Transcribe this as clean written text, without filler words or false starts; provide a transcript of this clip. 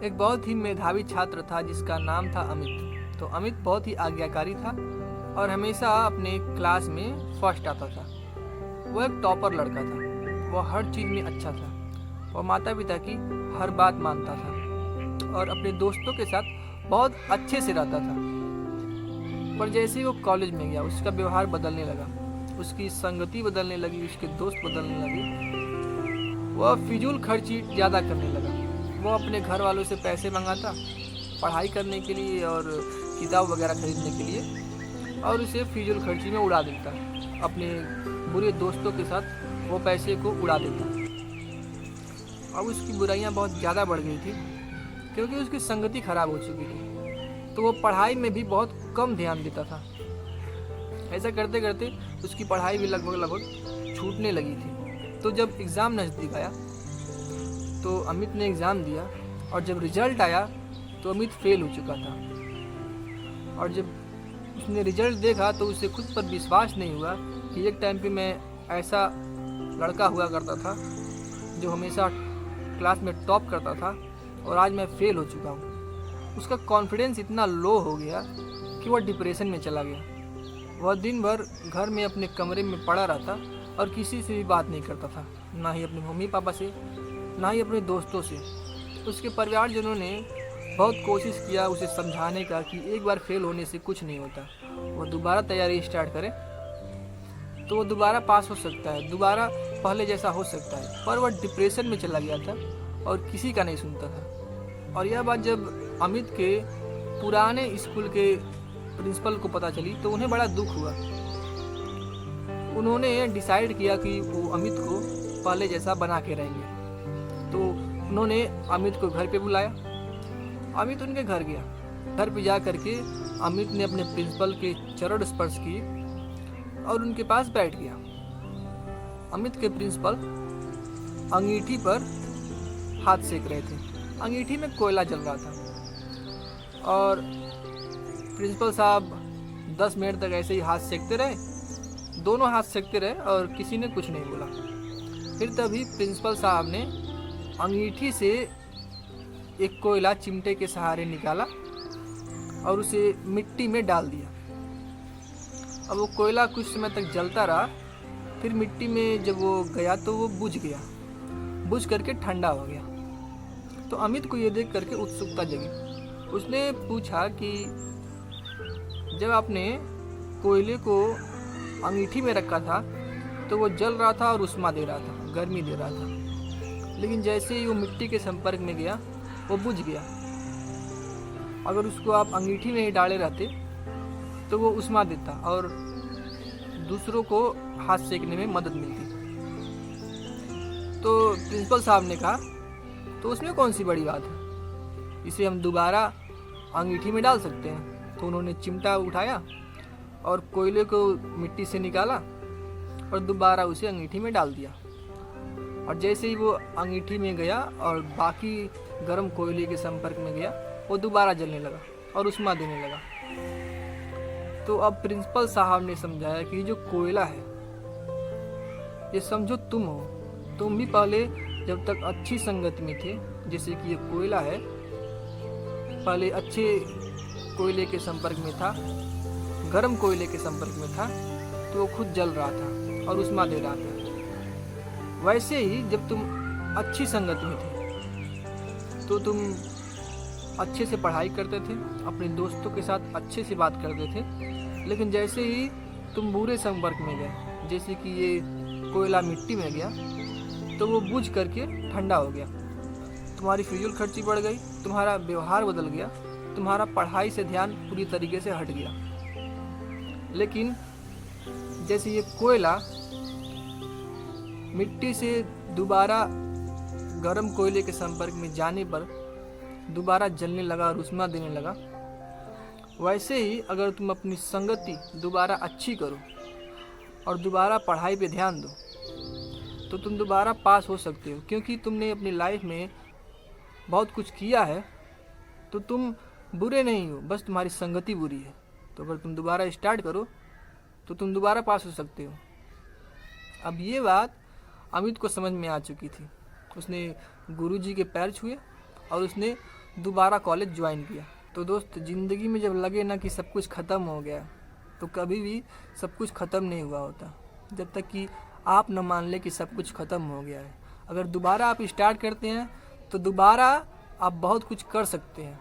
एक बहुत ही मेधावी छात्र था जिसका नाम था अमित। तो अमित बहुत ही आज्ञाकारी था और हमेशा अपने क्लास में फर्स्ट आता था। वो एक टॉपर लड़का था। वो हर चीज़ में अच्छा था। वो माता पिता की हर बात मानता था और अपने दोस्तों के साथ बहुत अच्छे से रहता था। पर जैसे ही वो कॉलेज में गया उसका व्यवहार बदलने लगा, उसकी संगति बदलने लगी, उसके दोस्त बदलने लगे। वह फिजूल खर्ची ज़्यादा करने लगा। वो अपने घर वालों से पैसे मंगाता पढ़ाई करने के लिए और किताब वगैरह खरीदने के लिए, और उसे फिजूल खर्ची में उड़ा देता। अपने बुरे दोस्तों के साथ वो पैसे को उड़ा देता। अब उसकी बुराइयां बहुत ज़्यादा बढ़ गई थी क्योंकि उसकी संगति खराब हो चुकी थी। तो वो पढ़ाई में भी बहुत कम ध्यान देता था। ऐसा करते करते उसकी पढ़ाई भी लगभग छूटने लगी थी। तो जब एग्ज़ाम नज़दीक आया तो अमित ने एग्ज़ाम दिया और जब रिजल्ट आया तो अमित फेल हो चुका था। और जब उसने रिजल्ट देखा तो उसे खुद पर विश्वास नहीं हुआ कि एक टाइम पे मैं ऐसा लड़का हुआ करता था जो हमेशा क्लास में टॉप करता था और आज मैं फेल हो चुका हूँ। उसका कॉन्फिडेंस इतना लो हो गया कि वह डिप्रेशन में चला गया। वह दिन भर घर में अपने कमरे में पड़ा रहता और किसी से भी बात नहीं करता था, ना ही अपने मम्मी पापा से, ना ही अपने दोस्तों से। उसके परिवारजनों ने बहुत कोशिश किया उसे समझाने का कि एक बार फेल होने से कुछ नहीं होता, वो दोबारा तैयारी स्टार्ट करे तो वो दोबारा पास हो सकता है, दोबारा पहले जैसा हो सकता है। पर वह डिप्रेशन में चला गया था और किसी का नहीं सुनता था। और यह बात जब अमित के पुराने स्कूल के प्रिंसिपल को पता चली तो उन्हें बड़ा दुख हुआ। उन्होंने डिसाइड किया कि वो अमित को पहले जैसा बना के रहेंगे। तो उन्होंने अमित को घर पे बुलाया। अमित उनके घर गया। घर पे जा करके अमित ने अपने प्रिंसिपल के चरण स्पर्श किए और उनके पास बैठ गया। अमित के प्रिंसिपल अंगीठी पर हाथ सेक रहे थे। अंगीठी में कोयला जल रहा था और प्रिंसिपल साहब 10 मिनट तक ऐसे ही हाथ सेकते रहे। दोनों हाथ सेकते रहे और किसी ने कुछ नहीं बोला। फिर तभी प्रिंसिपल साहब ने अंगीठी से एक कोयला चिमटे के सहारे निकाला और उसे मिट्टी में डाल दिया। अब वो कोयला कुछ समय तक जलता रहा। फिर मिट्टी में जब वो गया तो वो बुझ गया, बुझ करके ठंडा हो गया। तो अमित को ये देख करके उत्सुकता जगी। उसने पूछा कि जब आपने कोयले को अंगीठी में रखा था तो वो जल रहा था और उष्मा दे रहा था, गर्मी दे रहा था, लेकिन जैसे ही वो मिट्टी के संपर्क में गया वो बुझ गया। अगर उसको आप अंगीठी में ही डाले रहते तो वो उष्मा देता और दूसरों को हाथ सेकने में मदद मिलती। तो प्रिंसिपल साहब ने कहा तो उसमें कौन सी बड़ी बात है, इसे हम दोबारा अंगीठी में डाल सकते हैं। तो उन्होंने चिमटा उठाया और कोयले को मिट्टी से निकाला और दोबारा उसे अंगीठी में डाल दिया। और जैसे ही वो अंगीठी में गया और बाकी गर्म कोयले के संपर्क में गया वो दोबारा जलने लगा और उष्मा देने लगा। तो अब प्रिंसिपल साहब ने समझाया कि जो कोयला है ये समझो तुम हो। तुम भी पहले जब तक अच्छी संगत में थे, जैसे कि ये कोयला है, पहले अच्छे कोयले के संपर्क में था, गर्म कोयले के संपर्क में था तो वो खुद जल रहा था और उष्मा दे रहा था। वैसे ही जब तुम अच्छी संगत में थे तो तुम अच्छे से पढ़ाई करते थे, अपने दोस्तों के साथ अच्छे से बात करते थे, लेकिन जैसे ही तुम बुरे संपर्क में गए, जैसे कि ये कोयला मिट्टी में गया तो वो बुझ करके ठंडा हो गया। तुम्हारी फिजूल खर्ची बढ़ गई, तुम्हारा व्यवहार बदल गया, तुम्हारा पढ़ाई से ध्यान पूरी तरीके से हट गया। लेकिन जैसे ये कोयला मिट्टी से दोबारा गर्म कोयले के संपर्क में जाने पर दोबारा जलने लगा और उष्मा देने लगा, वैसे ही अगर तुम अपनी संगति दोबारा अच्छी करो और दोबारा पढ़ाई पे ध्यान दो तो तुम दोबारा पास हो सकते हो। क्योंकि तुमने अपनी लाइफ में बहुत कुछ किया है तो तुम बुरे नहीं हो, बस तुम्हारी संगति बुरी है। तो अगर तुम दोबारा स्टार्ट करो तो तुम दोबारा पास हो सकते हो। अब ये बात अमित को समझ में आ चुकी थी। उसने गुरुजी के पैर छुए और उसने दोबारा कॉलेज ज्वाइन किया। तो दोस्त, ज़िंदगी में जब लगे ना कि सब कुछ ख़त्म हो गया, तो कभी भी सब कुछ ख़त्म नहीं हुआ होता जब तक कि आप न मान ले कि सब कुछ ख़त्म हो गया है। अगर दोबारा आप स्टार्ट करते हैं तो दोबारा आप बहुत कुछ कर सकते हैं।